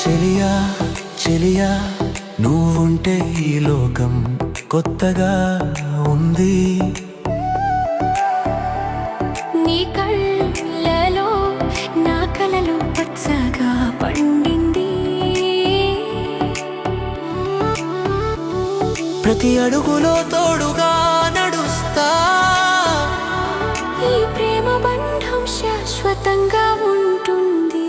చెలియా చెలియా నువ్వుంటే ఈ లోకం కొత్తగా ఉంది. నీ కళ్ళలో నా కలలు పచ్చగా పండింది. ప్రతి అడుగులో తోడుగా నడుస్తా. ఈ ప్రేమ బంధం శాశ్వతంగా ఉంటుంది.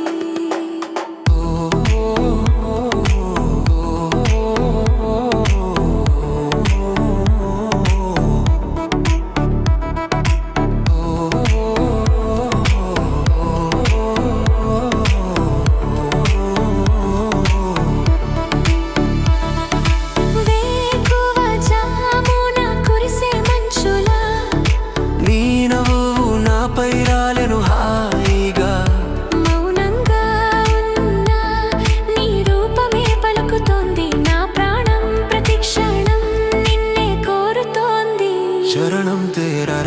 చరణం తేరా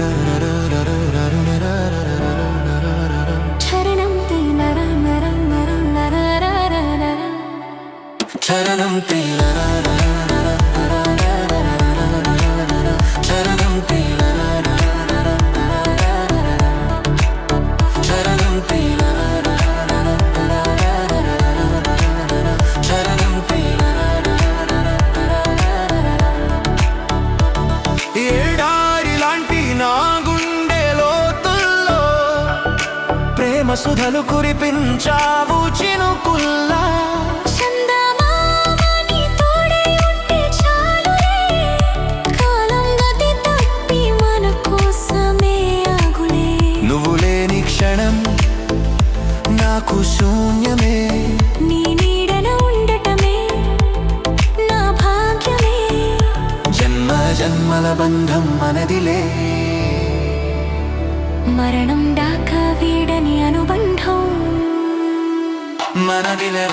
చరణం చరణం తేరా చరణం తేరా చరణం తేరా చరణం తేరా ఏడారి లాంటి నా గుండె లోతుల్లో ప్రేమ సుధలు కురిపించావు చినుకుల్లా. నువ్వు లేని క్షణం నాకు శూన్యమే. నీ నీడన ఉండటమే నా భాగ్యమే. జన్మ జన్మల బంధం మనదిలే. మరణం దాకా వీడని అనుబంధం మనదిలే.